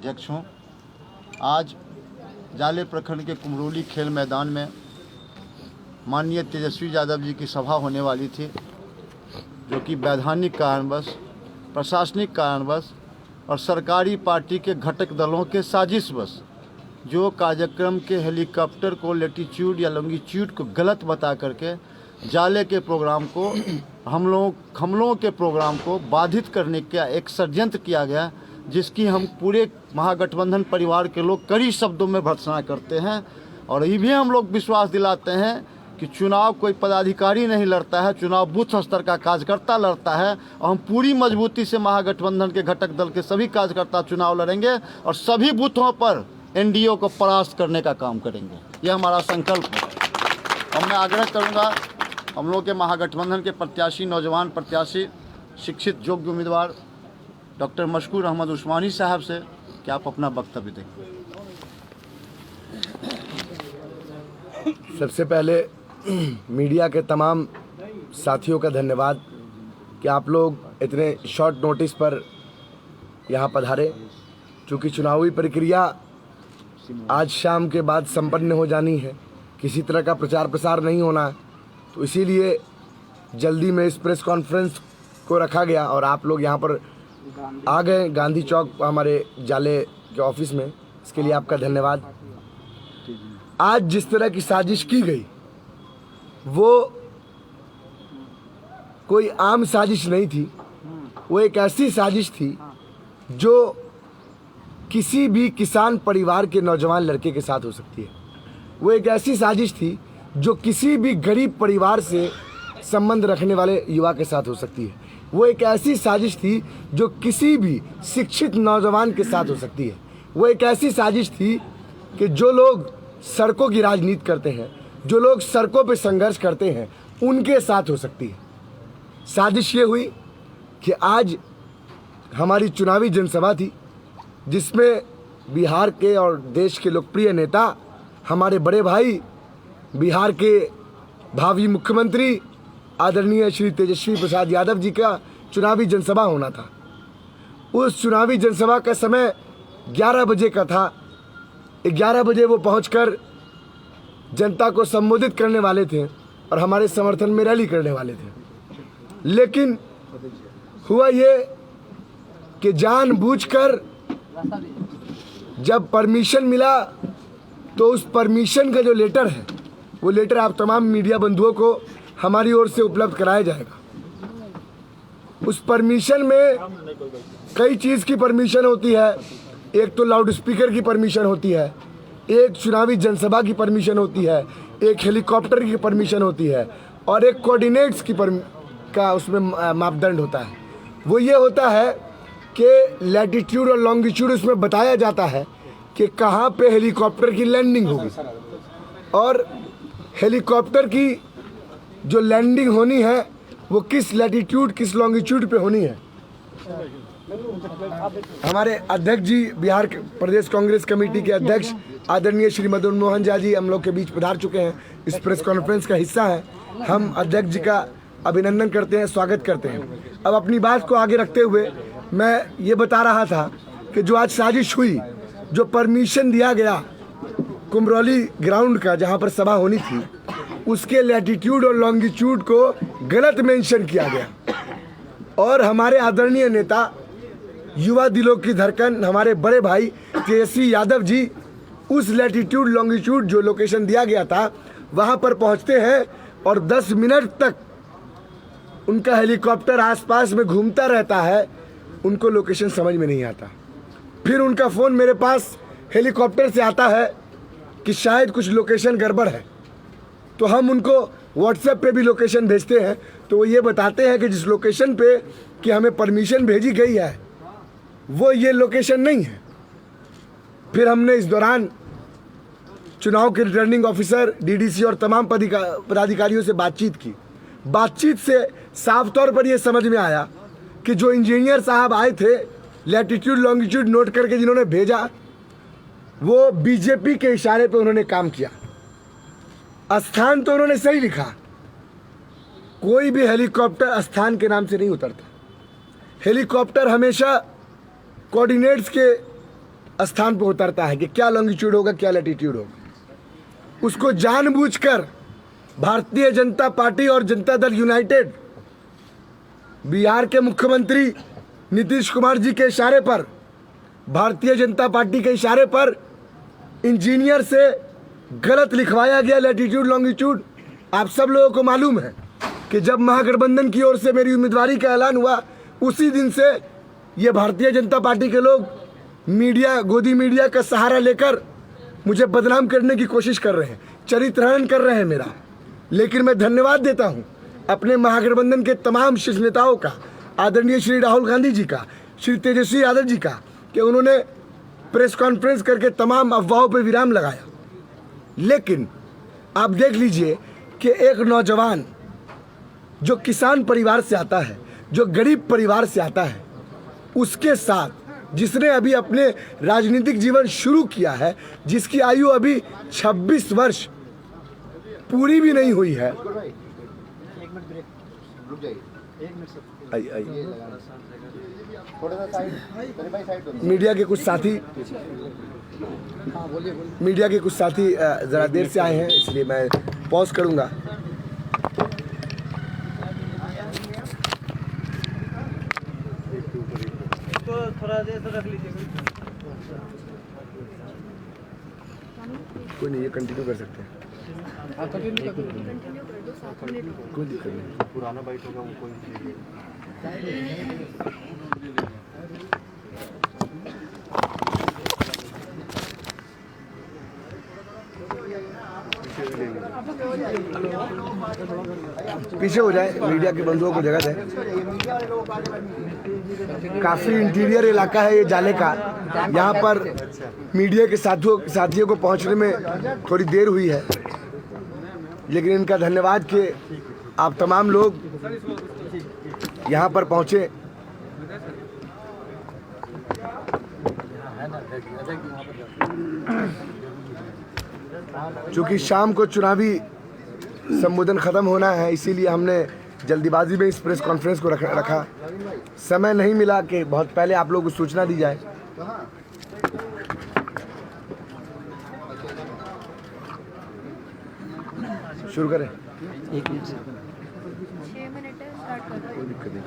अध्यक्ष हूँ। आज जाले प्रखंड के कुमरोली खेल मैदान में माननीय तेजस्वी यादव जी की सभा होने वाली थी, जो कि वैधानिक कारणवश, प्रशासनिक कारणवश और सरकारी पार्टी के घटक दलों के साजिशवश जो कार्यक्रम के हेलीकॉप्टर को लैटिट्यूड या लॉन्गिट्यूड को गलत बता करके जाले के प्रोग्राम को हम लोगों के प्रोग्राम को बाधित करने का एक षड्यंत्र किया गया, जिसकी हम पूरे महागठबंधन परिवार के लोग कड़ी शब्दों में भर्त्सना करते हैं। और ये भी हम लोग विश्वास दिलाते हैं कि चुनाव कोई पदाधिकारी नहीं लड़ता है, चुनाव बूथ स्तर का कार्यकर्ता लड़ता है। और हम पूरी मजबूती से महागठबंधन के घटक दल के सभी कार्यकर्ता चुनाव लड़ेंगे और सभी बूथों पर एनडीए को परास्त करने का काम करेंगे। ये हमारा संकल्प है। और मैं आग्रह करूंगा हम लोग के महागठबंधन के प्रत्याशी, नौजवान प्रत्याशी, शिक्षित योग्य उम्मीदवार डॉक्टर मशकूर अहमद उस्मानी साहब से कि आप अपना वक्तव्य दें। सबसे पहले मीडिया के तमाम साथियों का धन्यवाद कि आप लोग इतने शॉर्ट नोटिस पर यहाँ पधारे। चूँकि चुनावी प्रक्रिया आज शाम के बाद संपन्न हो जानी है, किसी तरह का प्रचार प्रसार नहीं होना है, तो इसीलिए जल्दी में इस प्रेस कॉन्फ्रेंस को रखा गया और आप लोग यहाँ पर आ गए गांधी चौक हमारे जाले के ऑफिस में। इसके लिए आपका धन्यवाद। आज जिस तरह की साजिश की गई वो कोई आम साजिश नहीं थी, वो एक ऐसी साजिश थी जो किसी भी किसान परिवार के नौजवान लड़के के साथ हो सकती है। वो एक ऐसी साजिश थी जो किसी भी गरीब परिवार से संबंध रखने वाले युवा के साथ हो सकती है। वो एक ऐसी साजिश थी जो किसी भी शिक्षित नौजवान के साथ हो सकती है। वो एक ऐसी साजिश थी कि जो लोग सड़कों की राजनीति करते हैं, जो लोग सड़कों पे संघर्ष करते हैं, उनके साथ हो सकती है। साजिश ये हुई कि आज हमारी चुनावी जनसभा थी, जिसमें बिहार के और देश के लोकप्रिय नेता, हमारे बड़े भाई, बिहार के भावी मुख्यमंत्री आदरणीय श्री तेजस्वी प्रसाद यादव जी का चुनावी जनसभा होना था। उस चुनावी जनसभा का समय 11 बजे का था। 11 बजे वो पहुंचकर जनता को संबोधित करने वाले थे और हमारे समर्थन में रैली करने वाले थे। लेकिन हुआ ये कि जानबूझकर जब परमिशन मिला तो उस परमिशन का जो लेटर है, वो लेटर आप तमाम मीडिया बंधुओं को हमारी ओर से उपलब्ध कराया जाएगा। उस परमिशन में कई चीज़ की परमिशन होती है। एक तो लाउड स्पीकर की परमिशन होती है, एक चुनावी जनसभा की परमिशन होती है, एक हेलीकॉप्टर की परमिशन होती है और एक कोऑर्डिनेट्स की का उसमें मापदंड होता है। वो ये होता है कि लैटिट्यूड और लॉन्गिट्यूड उसमें बताया जाता है कि कहाँ पे हेलीकॉप्टर की लैंडिंग होगी और हेलीकॉप्टर की जो लैंडिंग होनी है वो किस लैटिट्यूड किस लॉन्गिट्यूड पे होनी है। हमारे अध्यक्ष जी, बिहार प्रदेश कांग्रेस कमेटी के अध्यक्ष आदरणीय श्री मदन मोहन झा जी हम लोग के बीच पधार चुके हैं, इस प्रेस कॉन्फ्रेंस का हिस्सा है। हम अध्यक्ष जी का अभिनंदन करते हैं, स्वागत करते हैं। अब अपनी बात को आगे रखते हुए मैं ये बता रहा था कि जो आज साजिश हुई, जो परमिशन दिया गया कुमरोली ग्राउंड का जहाँ पर सभा होनी थी, उसके लैटिट्यूड और लॉन्गिट्यूड को गलत मेंशन किया गया और हमारे आदरणीय नेता, युवा दिलों की धड़कन, हमारे बड़े भाई तेजस्वी यादव जी उस लैटिट्यूड लॉन्गिट्यूड जो लोकेशन दिया गया था वहाँ पर पहुँचते हैं और 10 मिनट तक उनका हेलीकॉप्टर आसपास में घूमता रहता है। उनको लोकेशन समझ में नहीं आता। फिर उनका फ़ोन मेरे पास हेलीकॉप्टर से आता है कि शायद कुछ लोकेशन गड़बड़ है, तो हम उनको व्हाट्सएप पे भी लोकेशन भेजते हैं, तो वो ये बताते हैं कि जिस लोकेशन पे कि हमें परमिशन भेजी गई है वो ये लोकेशन नहीं है। फिर हमने इस दौरान चुनाव के रिटर्निंग ऑफिसर, डीडीसी और तमाम पदाधिकारियों से बातचीत की। बातचीत से साफ तौर पर यह समझ में आया कि जो इंजीनियर साहब आए थे लैटिट्यूड लॉन्गिट्यूड नोट करके जिन्होंने भेजा, वो बीजेपी के इशारे पे उन्होंने काम किया। स्थान तो उन्होंने सही लिखा, कोई भी हेलीकॉप्टर स्थान के नाम से नहीं उतरता। हेलीकॉप्टर हमेशा कोऑर्डिनेट्स के स्थान पर उतरता है कि क्या लॉन्गिट्यूड होगा, क्या लैटिट्यूड होगा। उसको जानबूझकर भारतीय जनता पार्टी और जनता दल यूनाइटेड बिहार के मुख्यमंत्री नीतीश कुमार जी के इशारे पर, भारतीय जनता पार्टी के इशारे पर इंजीनियर से गलत लिखवाया गया लैटिट्यूड लॉन्गिट्यूड। आप सब लोगों को मालूम है कि जब महागठबंधन की ओर से मेरी उम्मीदवारी का ऐलान हुआ, उसी दिन से ये भारतीय जनता पार्टी के लोग मीडिया, गोदी मीडिया का सहारा लेकर मुझे बदनाम करने की कोशिश कर रहे हैं, चरित्रहरण कर रहे हैं मेरा। लेकिन मैं धन्यवाद देता हूं अपने महागठबंधन के तमाम शीर्ष नेताओं का, आदरणीय श्री राहुल गांधी जी का, श्री तेजस्वी यादव जी का, कि उन्होंने प्रेस कॉन्फ्रेंस करके तमाम अफवाहों पर विराम लगाया। लेकिन आप देख लीजिए कि एक नौजवान जो किसान परिवार से आता है, जो गरीब परिवार से आता है, उसके साथ जिसने अभी अपने राजनीतिक जीवन शुरू किया है, जिसकी आयु अभी 26 वर्ष पूरी भी नहीं हुई है, मीडिया के कुछ साथी ज़रा देर से आए हैं, इसलिए मैं पॉज करूंगा। थोड़ा देर तो रख लीजिए। कोई नहीं, ये कंटिन्यू कर सकते हैं, कोई दिक्कत नहीं। पुराना बाइट होगा वो कोई पीछे हो जाए, मीडिया के बंधुओं को जगह दें। काफ़ी इंटीरियर इलाका है ये जाले का, यहाँ पर मीडिया के साथियों को पहुँचने में थोड़ी देर हुई है, लेकिन इनका धन्यवाद कि आप तमाम लोग यहाँ पर पहुँचे। चूँकि शाम को चुनावी संबोधन ख़त्म होना है, इसीलिए हमने जल्दीबाजी में इस प्रेस कॉन्फ्रेंस को रखा। समय नहीं मिला कि बहुत पहले आप लोगों को सूचना दी जाए। शुरू करें। 1 मिनट से 6 मिनट है, स्टार्ट कर दो। कोई दिक्कत नहीं,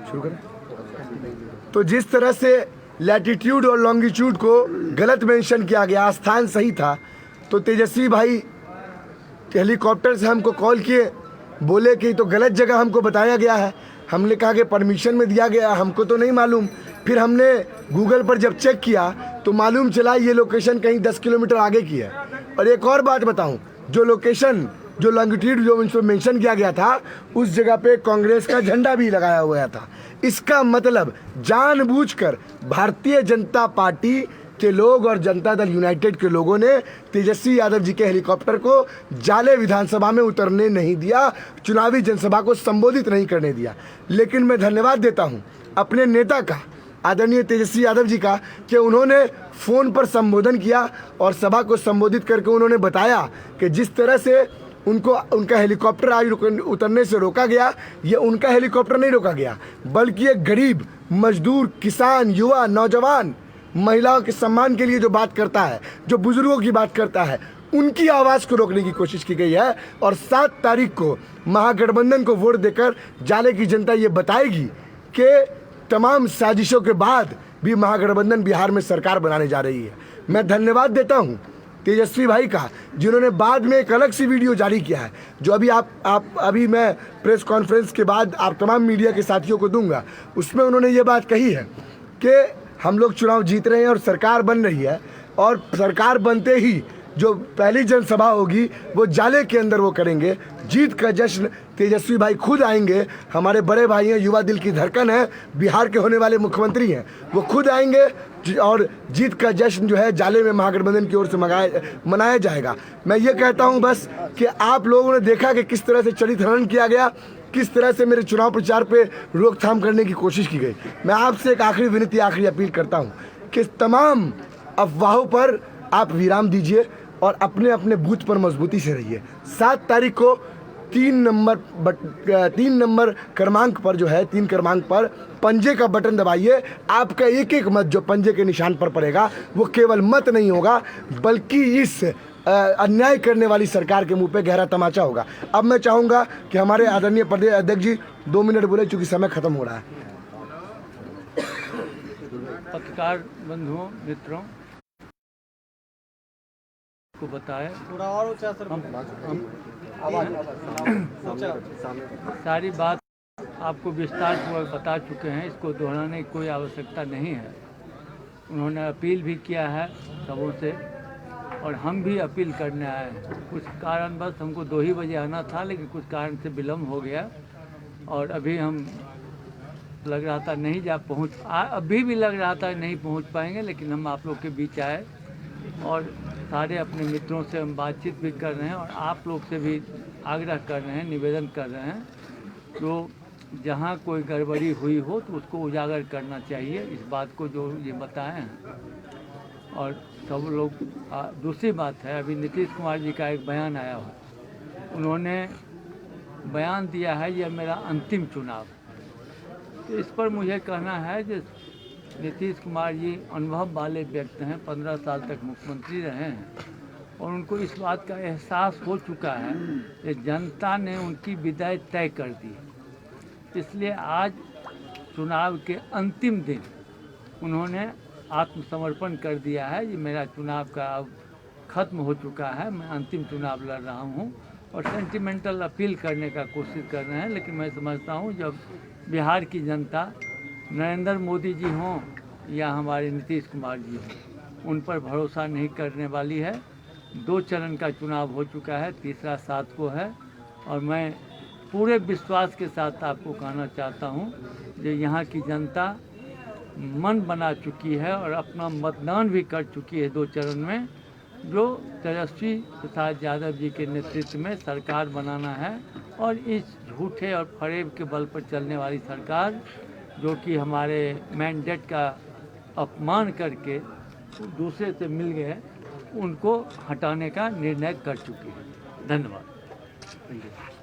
शुरू करें। तो जिस तरह से लैटिट्यूड और लॉन्गिट्यूड को गलत मेंशन किया गया, स्थान सही था, तो तेजस्वी भाई हेलीकॉप्टर से हमको कॉल किए, बोले कि तो गलत जगह हमको बताया गया है। हमने कहा कि परमिशन में दिया गया, हमको तो नहीं मालूम। फिर हमने गूगल पर जब चेक किया तो मालूम चला ये लोकेशन कहीं 10 किलोमीटर आगे की है। और एक और बात बताऊं, जो लोकेशन, जो लॉन्गिट्यूड जो इसमें मेंशन किया गया था, उस जगह पे कांग्रेस का झंडा भी लगाया हुआ था। इसका मतलब जानबूझकर भारतीय जनता पार्टी के लोग और जनता दल यूनाइटेड के लोगों ने तेजस्वी यादव जी के हेलीकॉप्टर को जाले विधानसभा में उतरने नहीं दिया, चुनावी जनसभा को संबोधित नहीं करने दिया। लेकिन मैं धन्यवाद देता हूं अपने नेता का, आदरणीय तेजस्वी यादव जी का, कि उन्होंने फ़ोन पर संबोधन किया और सभा को संबोधित करके उन्होंने बताया कि जिस तरह से उनका हेलीकॉप्टर आज उतरने से रोका गया, ये उनका हेलीकॉप्टर नहीं रोका गया, बल्कि एक गरीब, मजदूर, किसान, युवा, नौजवान, महिलाओं के सम्मान के लिए जो बात करता है, जो बुजुर्गों की बात करता है, उनकी आवाज़ को रोकने की कोशिश की गई है। और 7 तारीख को महागठबंधन को वोट देकर जाले की जनता ये बताएगी कि तमाम साजिशों के बाद भी महागठबंधन बिहार में सरकार बनाने जा रही है। मैं धन्यवाद देता हूँ तेजस्वी भाई का, जिन्होंने बाद में एक अलग सी वीडियो जारी किया है, जो अभी मैं प्रेस कॉन्फ्रेंस के बाद आप तमाम मीडिया के साथियों को दूंगा। उसमें उन्होंने ये बात कही है कि हम लोग चुनाव जीत रहे हैं और सरकार बन रही है, और सरकार बनते ही जो पहली जनसभा होगी वो जाले के अंदर वो करेंगे। जीत का जश्न तेजस्वी भाई खुद आएंगे, हमारे बड़े भाई हैं, युवा दिल की धड़कन है, बिहार के होने वाले मुख्यमंत्री हैं, वो खुद आएंगे और जीत का जश्न जो है जाले में महागठबंधन की ओर से मनाया जाएगा। मैं ये कहता हूँ बस कि आप लोगों ने देखा कि किस तरह से चरित्रहरण किया गया, किस तरह से मेरे चुनाव प्रचार पे रोकथाम करने की कोशिश की गई। मैं आपसे एक आखिरी विनती, आखिरी अपील करता हूँ कि तमाम अफवाहों पर आप विराम दीजिए और अपने अपने बूथ पर मजबूती से रहिए। 7 तारीख को 3 नंबर क्रमांक पर जो है 3 क्रमांक पर पंजे का बटन दबाइए। आपका एक एक मत जो पंजे के निशान पर पड़ेगा वो केवल मत नहीं होगा बल्कि इस अन्याय करने वाली सरकार के मुंह पे गहरा तमाचा होगा। अब मैं चाहूँगा कि हमारे आदरणीय प्रदेश अध्यक्ष जी 2 मिनट बोले, चूँकि समय खत्म हो रहा है। पत्रकार बंधुओं मित्रों को बताए थोड़ा और ऊंचा सर। सारी बात आपको विस्तारपूर्वक बता चुके हैं, इसको दोहराने की कोई आवश्यकता नहीं है। उन्होंने अपील भी किया है सबों से और हम भी अपील करने आए हैं। कुछ कारणवश हमको 2 ही बजे आना था, लेकिन कुछ कारण से विलम्ब हो गया और अभी हम लग रहा था नहीं अभी भी लग रहा था नहीं पहुंच पाएंगे, लेकिन हम आप लोग के बीच आए और सारे अपने मित्रों से हम बातचीत भी कर रहे हैं और आप लोग से भी आग्रह कर रहे हैं, निवेदन कर रहे हैं। तो जहां कोई गड़बड़ी हुई हो तो उसको उजागर करना चाहिए, इस बात को जो ये बताए हैं। और सब लोग दूसरी बात है, अभी नीतीश कुमार जी का एक बयान आया हुआ, उन्होंने बयान दिया है यह मेरा अंतिम चुनाव। तो इस पर मुझे कहना है कि नीतीश कुमार जी अनुभव वाले व्यक्ति हैं, 15 साल तक मुख्यमंत्री रहे हैं और उनको इस बात का एहसास हो चुका है कि जनता ने उनकी विदाई तय कर दी। इसलिए आज चुनाव के अंतिम दिन उन्होंने आत्मसमर्पण कर दिया है। ये मेरा चुनाव का अब ख़त्म हो चुका है, मैं अंतिम चुनाव लड़ रहा हूँ और सेंटिमेंटल अपील करने का कोशिश कर रहे हैं। लेकिन मैं समझता हूँ जब बिहार की जनता नरेंद्र मोदी जी हों या हमारे नीतीश कुमार जी हों, उन पर भरोसा नहीं करने वाली है। 2 चरण का चुनाव हो चुका है, तीसरा 7 को है और मैं पूरे विश्वास के साथ आपको कहना चाहता हूँ कि यहाँ की जनता मन बना चुकी है और अपना मतदान भी कर चुकी है 2 चरण में, जो तेजस्वी प्रसाद यादव जी के नेतृत्व में सरकार बनाना है। और इस झूठे और फरेब के बल पर चलने वाली सरकार, जो कि हमारे मैंडेट का अपमान करके दूसरे से मिल गए, उनको हटाने का निर्णय कर चुकी है। धन्यवाद।